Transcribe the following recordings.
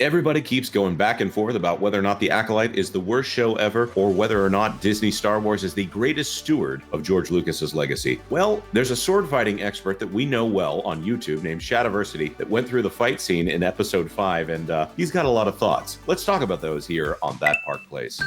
Everybody keeps going back and forth about whether or not The Acolyte is the worst show ever, or whether or not Disney Star Wars is the greatest steward of George Lucas's legacy. Well, there's a sword fighting expert that we know well on YouTube named Shadiversity that went through the fight scene in episode 5, and he's got a lot of thoughts. Let's talk about those here on That Park Place.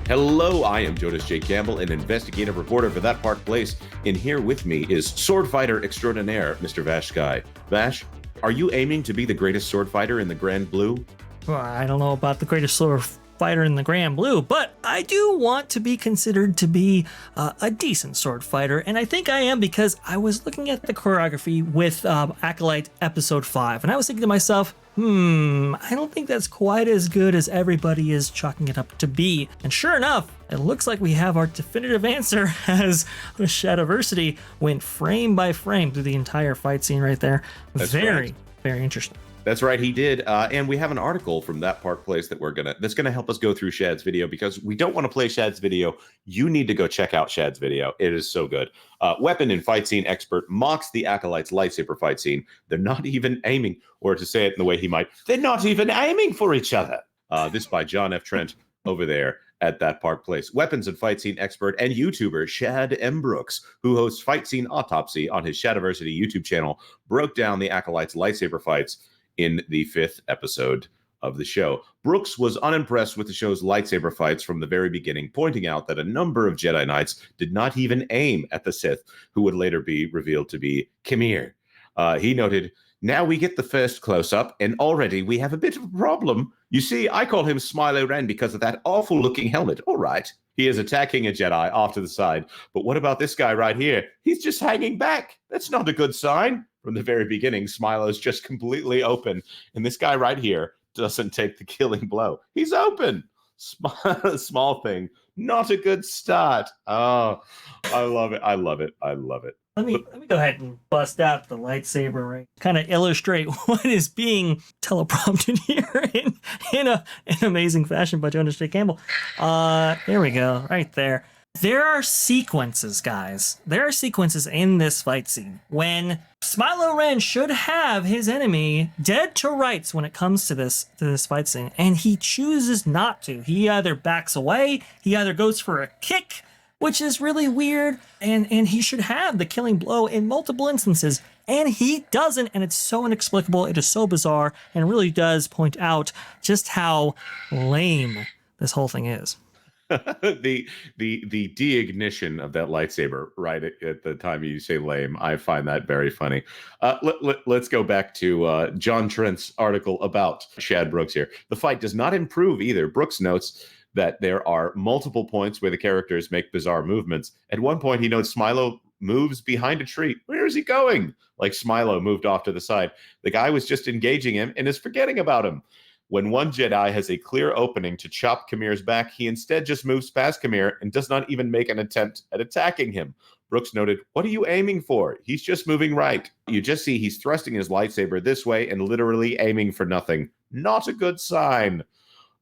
Hello, I am Jonas J. Campbell, an investigative reporter for That Park Place, and here with me is sword fighter extraordinaire, Mr. VashSky. Vash, are you aiming to be the greatest sword fighter in the Grand Blue? Well, I don't know about the greatest sword fighter in the Grand Blue, but I do want to be considered to be a decent sword fighter, and I think I am because I was looking at the choreography with Acolyte episode 5, and I was thinking to myself, I don't think that's quite as good as everybody is chalking it up to be. And sure enough, it looks like we have our definitive answer as the Shadiversity went frame by frame through the entire fight scene right there. That's very, right. very interesting. That's right, he did, and we have an article from That Park Place that that's gonna help us go through Shad's video, because we don't want to play Shad's video. You need to go check out Shad's video. It is so good. Weapon and fight scene expert mocks the Acolyte's lightsaber fight scene. They're not even aiming, or to say it in the way he might, they're not even aiming for each other. This by John F. Trent over there at That Park Place. Weapons and fight scene expert and YouTuber Shad M. Brooks, who hosts Fight Scene Autopsy on his Shadiversity YouTube channel, broke down the Acolyte's lightsaber fights in the 5th episode of the show. Brooks was unimpressed with the show's lightsaber fights from the very beginning, pointing out that a number of Jedi Knights did not even aim at the Sith, who would later be revealed to be Khmer. He noted, "Now we get the first close-up, and already we have a bit of a problem. You see, I call him Smilo Ren because of that awful-looking helmet. All right. He is attacking a Jedi off to the side. But what about this guy right here? He's just hanging back. That's not a good sign." From the very beginning, Smilo's just completely open, and this guy right here doesn't take the killing blow. He's open. Small thing. Not a good start. Oh, I love it. I love it. I love it. Let me go ahead and bust out the lightsaber, right? Kind of illustrate what is being teleprompted here in an amazing fashion by Jonas J. Campbell. Here we go, right there. There are sequences, guys. There are sequences in this fight scene when Smilo Ren should have his enemy dead to rights when it comes to this fight scene, and he chooses not to. He either backs away, he either goes for a kick, which is really weird, and he should have the killing blow in multiple instances, and he doesn't, and it's so inexplicable, it is so bizarre, and really does point out just how lame this whole thing is. the de-ignition of that lightsaber right at the time you say lame, I find that very funny. Let's go back to John Trent's article about Shad Brooks here. The fight does not improve either. Brooks notes that there are multiple points where the characters make bizarre movements. At one point, he notes Smilo moves behind a tree. Where is he going? Like Smilo moved off to the side. The guy was just engaging him and is forgetting about him. When one Jedi has a clear opening to chop Khmer's back, he instead just moves past Khmer and does not even make an attempt at attacking him. Brooks noted, "What are you aiming for? He's just moving right." You just see he's thrusting his lightsaber this way and literally aiming for nothing. Not a good sign.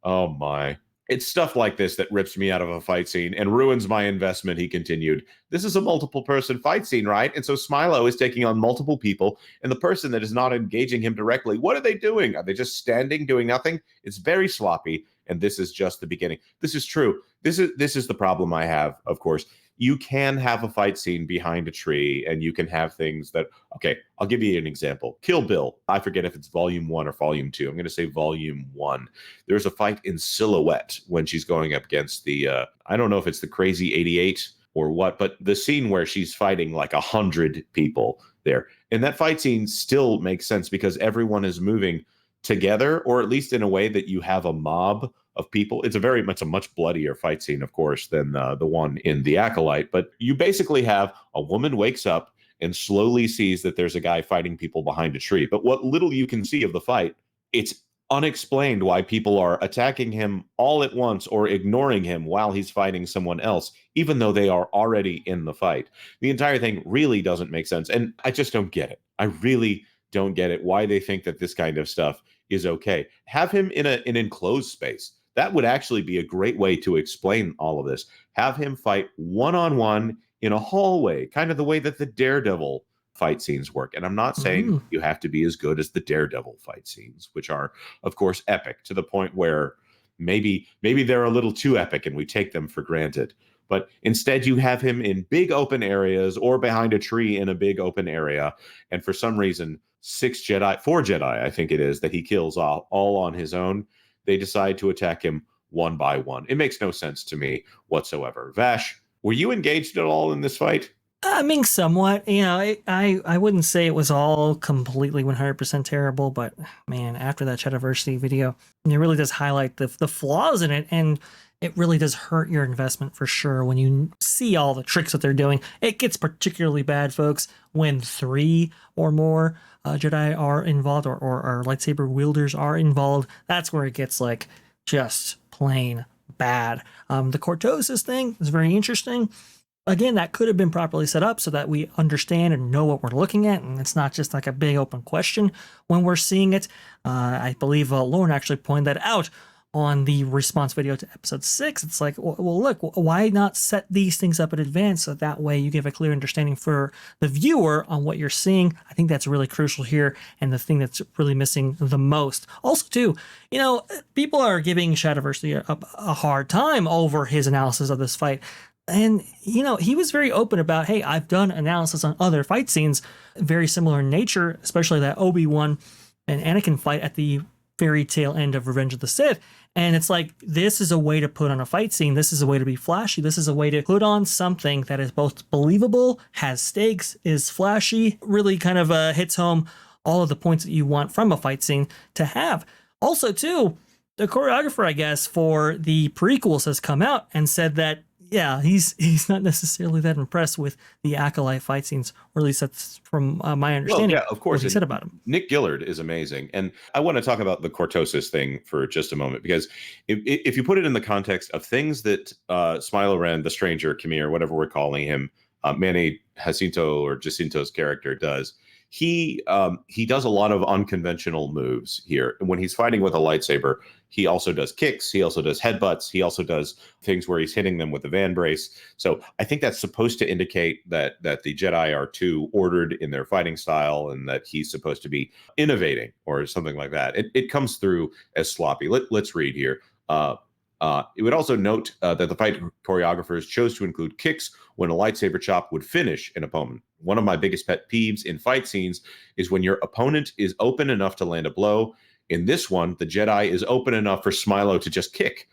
Oh my. It's stuff like this that rips me out of a fight scene and ruins my investment, he continued. This is a multiple person fight scene, right? And so Smilo is taking on multiple people, and the person that is not engaging him directly, what are they doing? Are they just standing, doing nothing? It's very sloppy, and this is just the beginning. This is true. This is the problem I have, of course. You can have a fight scene behind a tree, and you can have things that, okay, I'll give you an example. Kill Bill. I forget if it's volume 1 or volume 2. I'm going to say volume 1. There's a fight in silhouette when she's going up against the, I don't know if it's the Crazy 88 or what, but the scene where she's fighting like 100 people there. And that fight scene still makes sense because everyone is moving together, or at least in a way that you have a mob of people. It's a much bloodier fight scene, of course, than the one in The Acolyte. But you basically have a woman wakes up and slowly sees that there's a guy fighting people behind a tree. But what little you can see of the fight, it's unexplained why people are attacking him all at once or ignoring him while he's fighting someone else, even though they are already in the fight. The entire thing really doesn't make sense. And I just don't get it. I really don't get it, why they think that this kind of stuff is okay. Have him in an enclosed space. That would actually be a great way to explain all of this. Have him fight one-on-one in a hallway, kind of the way that the Daredevil fight scenes work. And I'm not saying you have to be as good as the Daredevil fight scenes, which are, of course, epic to the point where maybe they're a little too epic and we take them for granted. But instead, you have him in big open areas or behind a tree in a big open area. And for some reason, four Jedi, I think it is, that he kills all on his own. They decide to attack him one by one. It makes no sense to me whatsoever. Vash, were you engaged at all in this fight? I mean, somewhat. You know, I wouldn't say it was all completely 100% terrible, but man, after that shadiversity video, it really does highlight the flaws in it, and it really does hurt your investment for sure when you see all the tricks that they're doing. It gets particularly bad, folks, when 3 or more Jedi are involved, or lightsaber wielders are involved. That's where it gets like just plain bad. The cortosis thing is very interesting. Again, that could have been properly set up so that we understand and know what we're looking at, and it's not just like a big open question when we're seeing it. I believe Lauren actually pointed that out on the response video to episode 6. It's like, well, look, why not set these things up in advance so that way you give a clear understanding for the viewer on what you're seeing. I think that's really crucial here, and the thing that's really missing the most. Also, too, you know, people are giving Shadiversity a hard time over his analysis of this fight. And, you know, he was very open about, hey, I've done analysis on other fight scenes, very similar in nature, especially that Obi-Wan and Anakin fight at the very tail end of Revenge of the Sith. And it's like, this is a way to put on a fight scene. This is a way to be flashy. This is a way to put on something that is both believable, has stakes, is flashy, really kind of hits home all of the points that you want from a fight scene to have. Also, too, the choreographer, I guess, for the prequels has come out and said that, yeah, he's not necessarily that impressed with the Acolyte fight scenes, or at least that's from my understanding. Well, yeah, of course. What he said about him. Nick Gillard is amazing. And I want to talk about the cortosis thing for just a moment, because if you put it in the context of things that Smilo Ren, the stranger, Camille, whatever we're calling him, Manny Jacinto or Jacinto's character does, he does a lot of unconventional moves here. When he's fighting with a lightsaber, he also does kicks. He also does headbutts. He also does things where he's hitting them with the van brace. So I think that's supposed to indicate that the Jedi are too ordered in their fighting style, and that he's supposed to be innovating or something like that. It comes through as sloppy. Let's read here. It would also note that the fight choreographers chose to include kicks when a lightsaber chop would finish an opponent. One of my biggest pet peeves in fight scenes is when your opponent is open enough to land a blow. In this one, the Jedi is open enough for Smilo to just kick,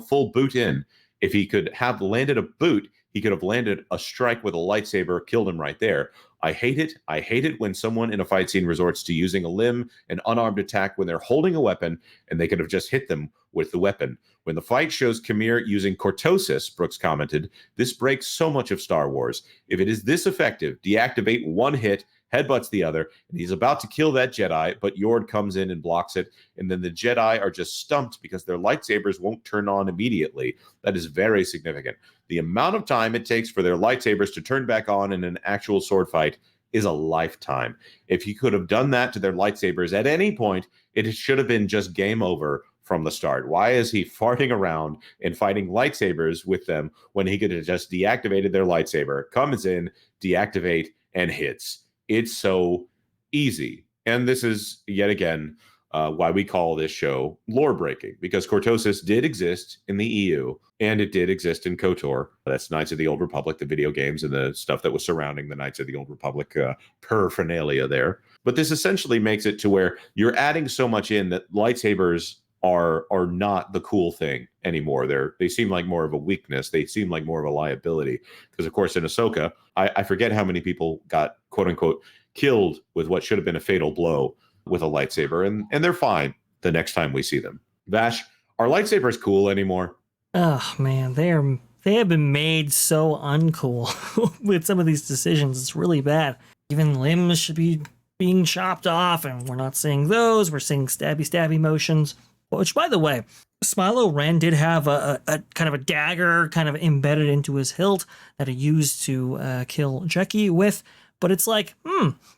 full boot in. If he could have landed a boot, he could have landed a strike with a lightsaber, killed him right there. I hate it. I hate it when someone in a fight scene resorts to using a limb, an unarmed attack when they're holding a weapon, and they could have just hit them with the weapon. When the fight shows Camille using cortosis, Brooks commented, this breaks so much of Star Wars. If it is this effective, deactivate one hit, headbutts the other, and he's about to kill that Jedi, but Yord comes in and blocks it, and then the Jedi are just stumped because their lightsabers won't turn on immediately. That is very significant. The amount of time it takes for their lightsabers to turn back on in an actual sword fight is a lifetime. If he could have done that to their lightsabers at any point, it should have been just game over from the start. Why is he farting around and fighting lightsabers with them when he could have just deactivated their lightsaber, comes in, deactivate, and hits? It's so easy. And this is, yet again, why we call this show lore breaking, because cortosis did exist in the EU, and it did exist in KOTOR. That's Knights of the Old Republic, the video games, and the stuff that was surrounding the Knights of the Old Republic paraphernalia there. But this essentially makes it to where you're adding so much in that lightsabers are not the cool thing anymore. They seem like more of a weakness. They seem like more of a liability. Because, of course, in Ahsoka, I forget how many people got, quote unquote, killed with what should have been a fatal blow with a lightsaber, and they're fine the next time we see them. Vash, are lightsabers cool anymore? Oh man, they have been made so uncool with some of these decisions. It's really bad. Even limbs should be being chopped off, and we're not seeing those. We're seeing stabby motions. Which, by the way, Smilo Ren did have a kind of a dagger kind of embedded into his hilt that he used to kill Jackie with. But it's like,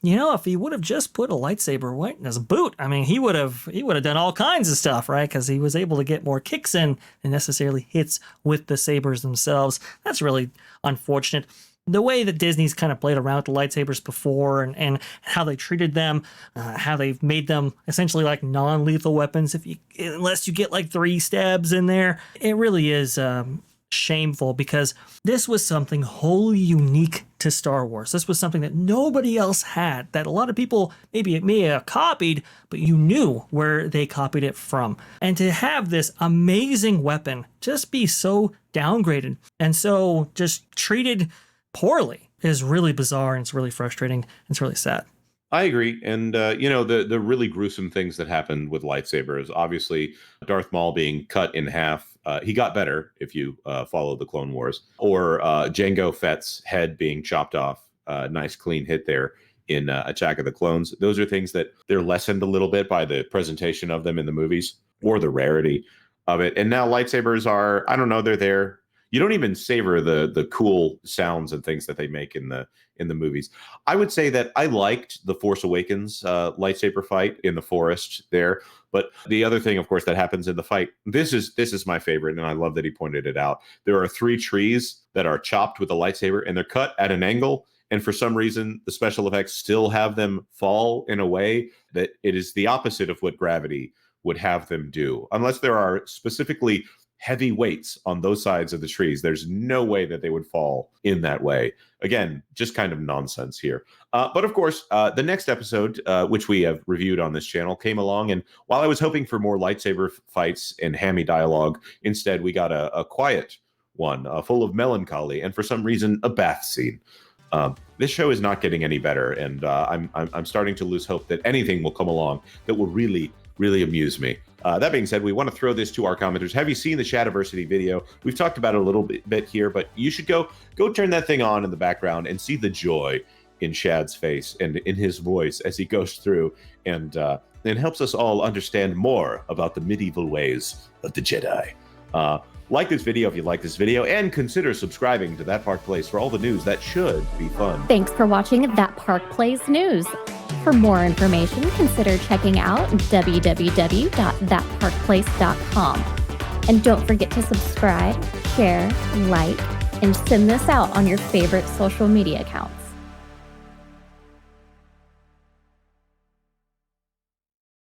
if he would have just put a lightsaber right in his boot, I mean, he would have done all kinds of stuff, right? Because he was able to get more kicks in than necessarily hits with the sabers themselves. That's really unfortunate. the way that Disney's kind of played around with the lightsabers before and how they treated them, how they've made them essentially like non-lethal weapons unless you get like 3 stabs in there. It really is shameful, because this was something wholly unique to Star Wars. This was something that nobody else had, that a lot of people maybe it may have copied, but you knew where they copied it from. And to have this amazing weapon just be so downgraded and so just treated poorly is really bizarre, and it's really frustrating. It's really sad. I agree. And, the really gruesome things that happened with lightsabers, obviously Darth Maul being cut in half. He got better if you follow the Clone Wars, or Jango Fett's head being chopped off. Nice clean hit there in Attack of the Clones. Those are things that they're lessened a little bit by the presentation of them in the movies or the rarity of it. And now lightsabers are, I don't know, they're there. You don't even savor the cool sounds and things that they make in the movies. I would say that I liked the Force Awakens lightsaber fight in the forest there. But the other thing, of course, that happens in the fight, this is my favorite, and I love that he pointed it out. There are 3 trees that are chopped with a lightsaber, and they're cut at an angle. And for some reason, the special effects still have them fall in a way that it is the opposite of what gravity would have them do. Unless there are specifically heavy weights on those sides of the trees, there's no way that they would fall in that way. Again, just kind of nonsense here. But of course, the next episode, which we have reviewed on this channel, came along. And while I was hoping for more lightsaber fights and hammy dialogue, instead we got a quiet one, full of melancholy, and for some reason, a bath scene. This show is not getting any better, and I'm starting to lose hope that anything will come along that will really amuse me. That being said, we want to throw this to our commenters. Have you seen the shadiversity video? We've talked about it a little bit here, but you should go turn that thing on in the background and see the joy in Shad's face and in his voice as he goes through and helps us all understand more about the medieval ways of the Jedi. Like this video if you like this video, and consider subscribing to That Park Plays for all the news that should be fun. Thanks for watching That Park Plays News. For more information, consider checking out www.thatparkplace.com. And don't forget to subscribe, share, like, and send this out on your favorite social media accounts.